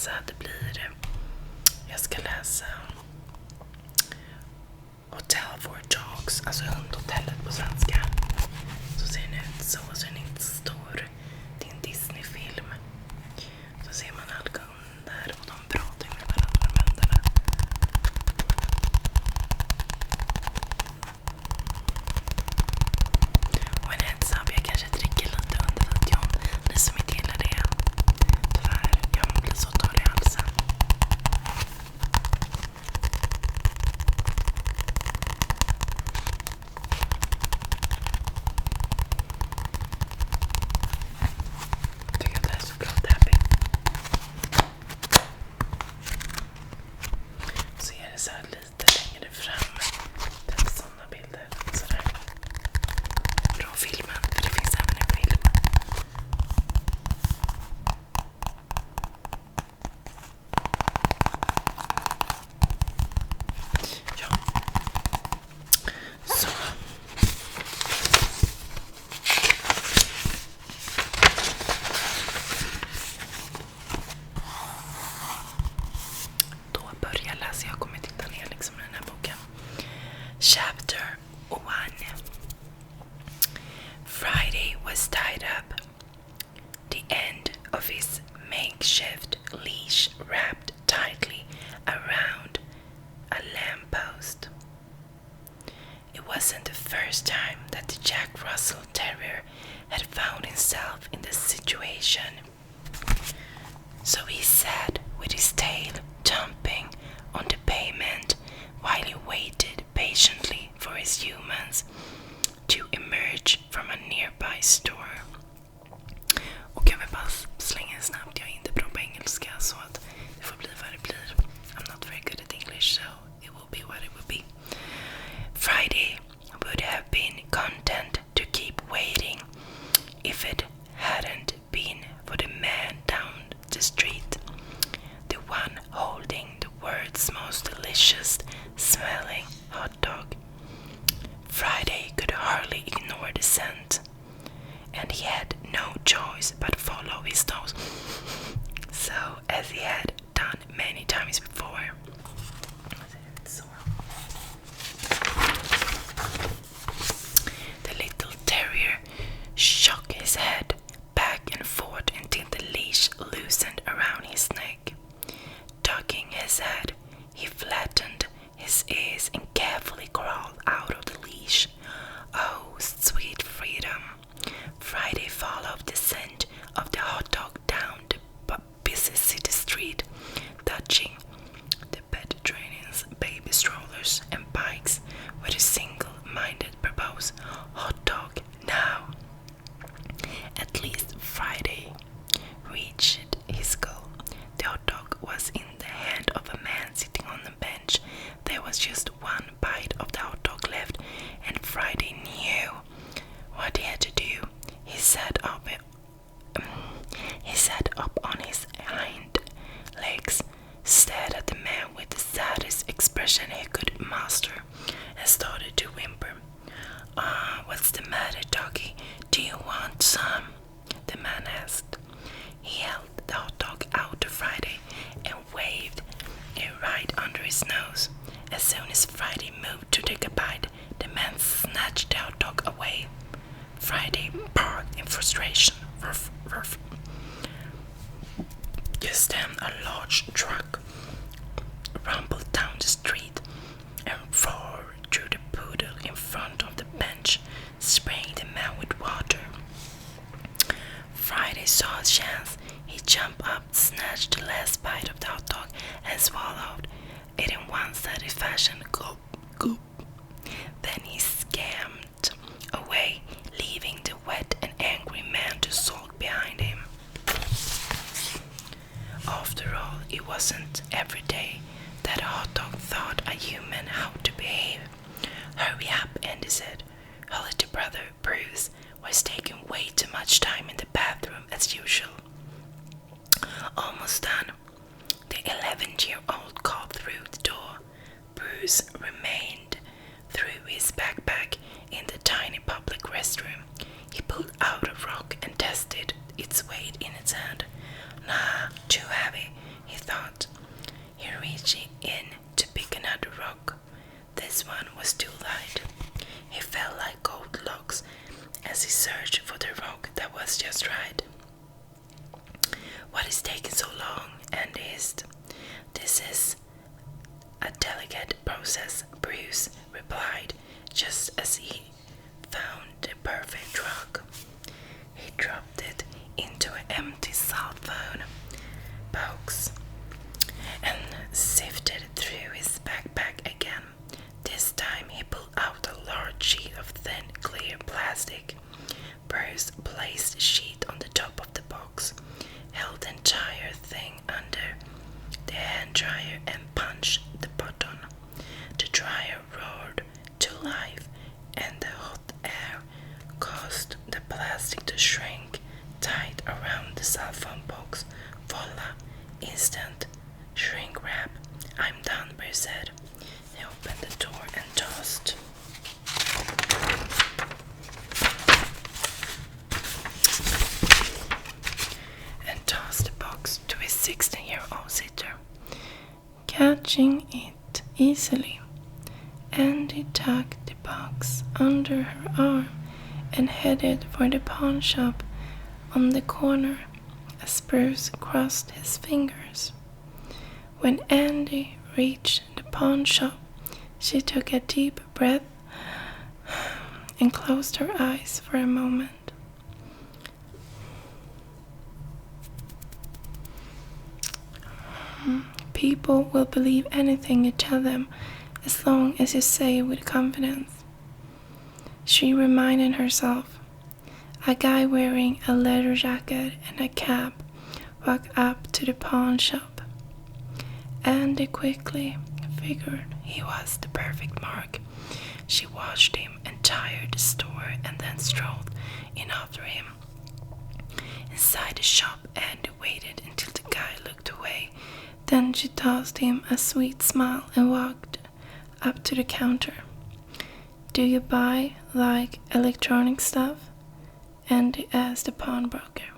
läsa, jag ska läsa Hotel for Dogs, alltså hundhotellet på svenska. Så ser den ut så är den inte stor. Det är en Disney-film. Så ser man alla hundar och de pratar med varandra med hundarna. Och en heads up, jag kanske dricker lite under videon. Ni som inte gillar det. Tyvärr, jag blir så torr i halsen. Tycker att det är så bra tapping. Så är det så här lite längre fram. Typ sådana bilder. Sådär. Bra filmen, för det finns även en film. Ja. Så. Då börjar jag läsa. Jag kommer titta ner liksom i den här boken. Chapter 1. Friday was tied up. The end of his makeshift leash wrapped tightly around a lamppost. It wasn't the first time that the Jack Russell Terrier had found himself in this situation. So he sat with his tail thumping on the pavement while he waited patiently for his humans to emerge from a nearby store. Och jag vill bara slänga in snabbt, jag är inte bra på engelska så att det får bli vad det blir. I'm not very good at English, so it will be what it will be. Friday would have been content to keep waiting if it hadn't been for the man down the street, the one holding the world's most delicious smelling hot dog. Friday could hardly ignore the scent, and he had no choice but follow his nose. So, as he had done many times before. The little terrier shook his head back and forth until the leash loosened around his neck. Ducking his head, he flattened his ears and carefully crawled out of the leash. Oh, sweet freedom! Friday followed the scent of the hot dog down the busy city street, touching the pedestrians, baby strollers, and bikes with a single-minded purpose. Hot dog now! At least Friday reached his goal. The hot dog was in the hand of a man sitting on the bench. There was just one bite of the hot dog left, and Friday knew what he had to do. He sat up on his hind legs, stared at the man with the saddest expression he could muster, and started to whimper. What's the matter, doggy? Do you want some? The man asked. He held the hot dog out to Friday and waved it right under his nose. As soon as Friday moved to take a bite, the man snatched the hot dog away. Friday barked in frustration. Ruff, ruff. Just then a large truck rumbled down the street and roared through the poodle in front of the bench, spraying the man with water. Friday saw a chance. He jumped up, snatched the last bite of the hot dog, and swallowed it in one satisfaction. Gulp, gulp. Then he scampered away, leaving the wet and angry man to sulk behind him. After all, it wasn't every day that a hot dog taught a human how to behave. Hurry up, Andy said. Her little brother, Bruce, was taking way too much time in the bathroom as usual. Almost done. The 11-year-old called through the door. Bruce remained threw his backpack in the tiny public restroom. He pulled out a rock and tested its weight in its hand. Nah, too heavy. He searched for the rock that was just right. What is taking so long? Andy hissed. This is a delicate process, Bruce replied, just as he found the perfect rock. He dropped it into an empty cell phone box and sifted through his backpack again. This time he pulled out a large sheet of thin, clear plastic. Bruce placed the sheet on the top of the box, held the entire thing under the hand dryer and punched the button. The dryer roared to life and the hot air caused the plastic to shrink tight around the cell phone box. Voila! Instant shrink wrap. I'm done, Bruce said. He opened the door and tossed the box to his 16-year-old sister. Catching it easily, Andy tucked the box under her arm and headed for the pawn shop on the corner as Bruce crossed his fingers. When Andy reached the pawn shop, she took a deep breath and closed her eyes for a moment. People will believe anything you tell them as long as you say it with confidence. She reminded herself. A guy wearing a leather jacket and a cap walked up to the pawn shop. Andy quickly figured he was the perfect mark. She watched him entire the store and then strolled in after him. Inside the shop, Andy waited until the guy looked away. Then she tossed him a sweet smile and walked up to the counter. Do you buy, like, electronic stuff? Andy asked the pawnbroker.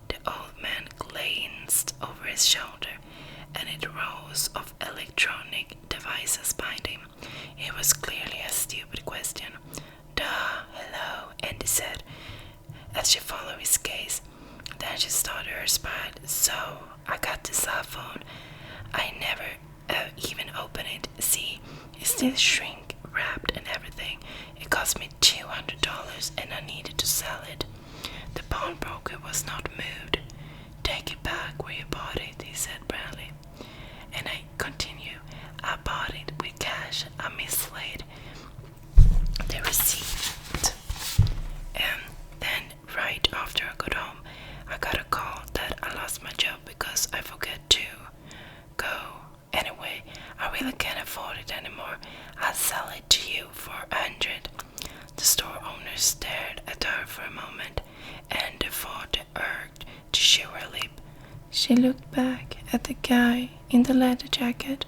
The old man glanced over his shoulder and at rows of electronic devices behind him. It was clearly a stupid question. Duh, hello, Andy said as she followed his gaze. Then she started her spiel. So, I got the cell phone. I never even opened it. See, it's still shrink wrapped and everything. It cost me $200 and I needed to sell it. The pawnbroker was not moved. Take it back where you bought it, he said proudly. And I continue. I bought it with cash. I mislaid the receipt. And then right after I got home, I got a call that I lost my job because I forgot to go. Anyway, I really can't afford it anymore. I'll sell it to you for $100. The store owner stared at her for a moment and thought the urge to chew her lip. She looked back at the guy in the leather jacket,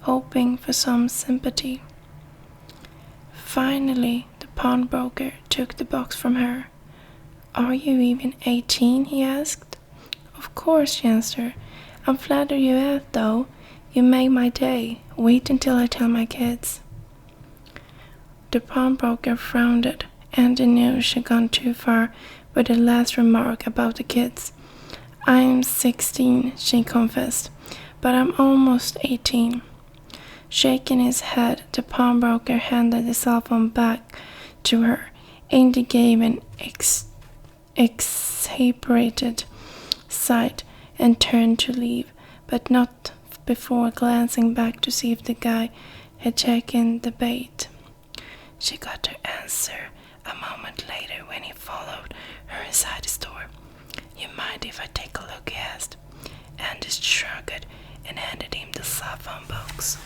hoping for some sympathy. Finally, the pawnbroker took the box from her. Are you even 18? He asked. Of course, she answered. I'm flattered you asked, though. You made my day. Wait until I tell my kids. The pawnbroker frowned, and he knew she'd gone too far with the last remark about the kids. I'm 16, she confessed, but I'm almost 18. Shaking his head, the pawnbroker handed the cell phone back to her. Andy gave an exasperated sigh and turned to leave, but not before glancing back to see if the guy had taken the bait. She got her answer a moment later when he followed her inside the store. You mind if I take a look, he asked. Andy shrugged and handed him the cell phone box.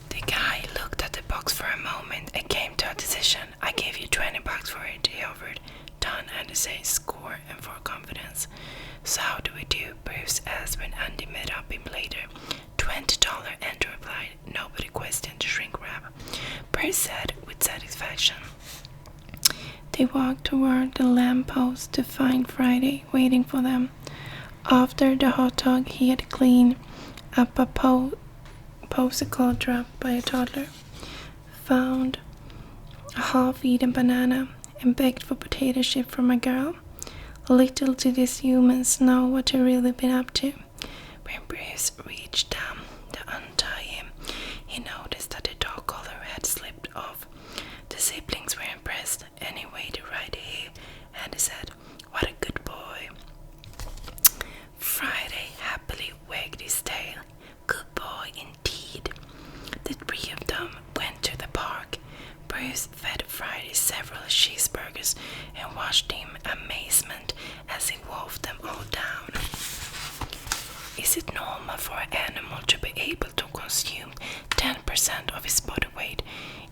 The guy looked at the box for a moment and came to a decision. I gave you $20 for it, he offered. Done, Andy said, score and for confidence. So how do we do? Bruce asked when Andy met up him later. $20, Andrew replied. Nobody questioned the shrink wrap, Bruce said with satisfaction. They walked toward the lamppost to find Friday waiting for them. After the hot dog, he had cleaned up a popsicle dropped by a toddler, found a half-eaten banana, and begged for potato chip from a girl. Little did these humans know what he'd really been up to. When Bruce reached down to untie him, he noticed that the dog collar had slipped off. The siblings were impressed, and he waited right here, and he said, "What a good boy." Friday happily wagged his tail. Good boy indeed. The three of them went to the park. Bruce fed Friday several cheeseburgers and watched him amazement as he wolfed them all down. Is it normal for an animal to be able to consume 10% of his body weight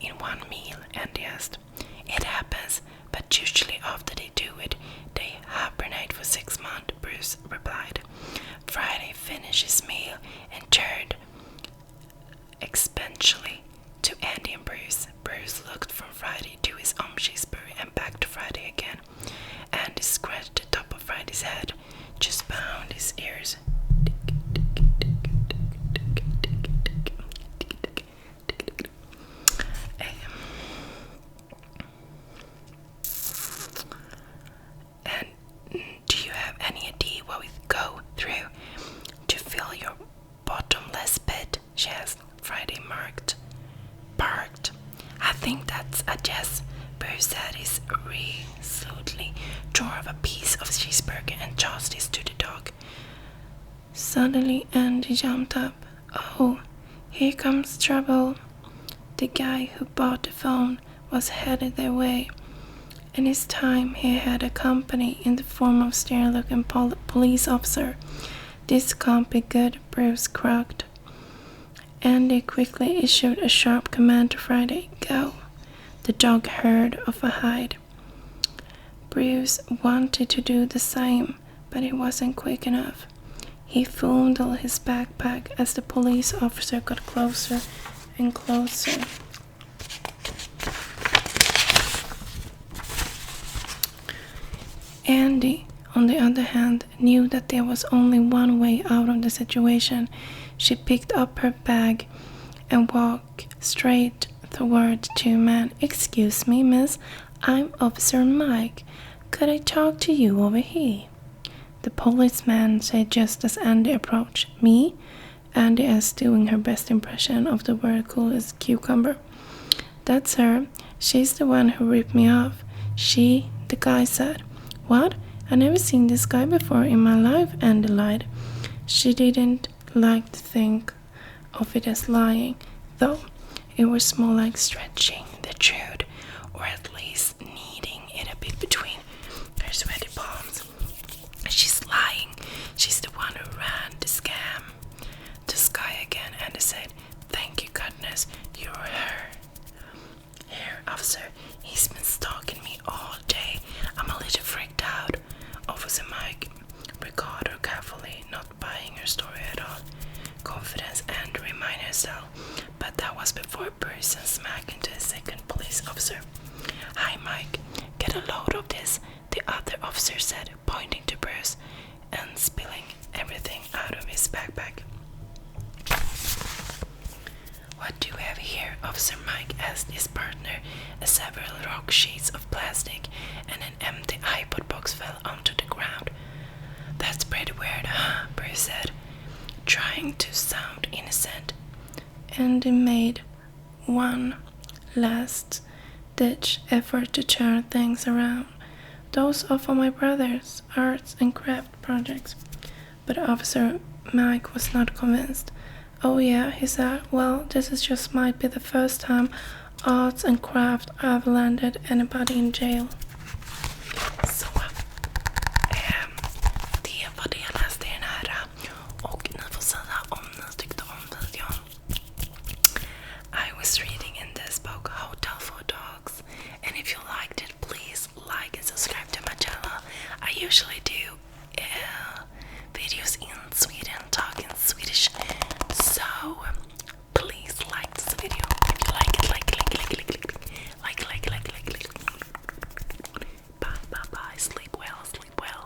in one meal? Andy asked. It happens, but usually after they do it, they hibernate for 6 months, Bruce replied. Friday finished his meal and turned exponentially to Andy and Bruce. Bruce looked from Friday to his own cheeseburger and back to Friday again. Andy scratched the top of Friday's head, just behind his ears. And do you have any idea what we go through to fill your bottomless pit? She asked. Friday barked. I think that's a yes, Bruce said. He resolutely tore off a piece of cheeseburger and tossed it to the dog. Suddenly Andy jumped up. Oh, here comes trouble. The guy who bought the phone was headed their way, and this time he had a company in the form of a stern-looking police officer. This can't be good, Bruce croaked. Andy quickly issued a sharp command to Friday. Go. The dog heard of a hide. Bruce wanted to do the same, but he wasn't quick enough. He fondled his backpack as the police officer got closer and closer. Andy, on the other hand, knew that there was only one way out of the situation. She picked up her bag and walked straight toward the two men. Excuse me, miss. I'm Officer Mike. Could I talk to you over here? The policeman said just as Andy approached. Me? Andy asked, doing her best impression of the word cool as cucumber. That's her. She's the one who ripped me off. She, the guy said. What? I never seen this guy before in my life, Andy lied. She didn't like to think of it as lying, though it was more like stretching the truth, or at least kneading it a bit between her sweaty palms. She's lying. She's the one who ran the scam. The sky again, and they said, thank you goodness, you're her. Here, officer, he's been stalking me all day. I'm a little freaked out. Officer Mike regarded her carefully, not buying her story at all. Confidence and remind herself, but that was before Bruce and smacked into a second police officer. Hi Mike, get a load of this, the other officer said, pointing to Bruce and spilling everything out of his backpack. What do we have here? Officer Mike asked his partner as several rock sheets of plastic and an empty iPod box fell onto the ground. That's pretty weird, huh? Bruce said, trying to sound innocent. Andy made one last-ditch effort to turn things around. Those are for my brother's arts and craft projects. But Officer Mike was not convinced. Oh yeah, he said, well, this is just might be the first time arts and craft have landed anybody in jail.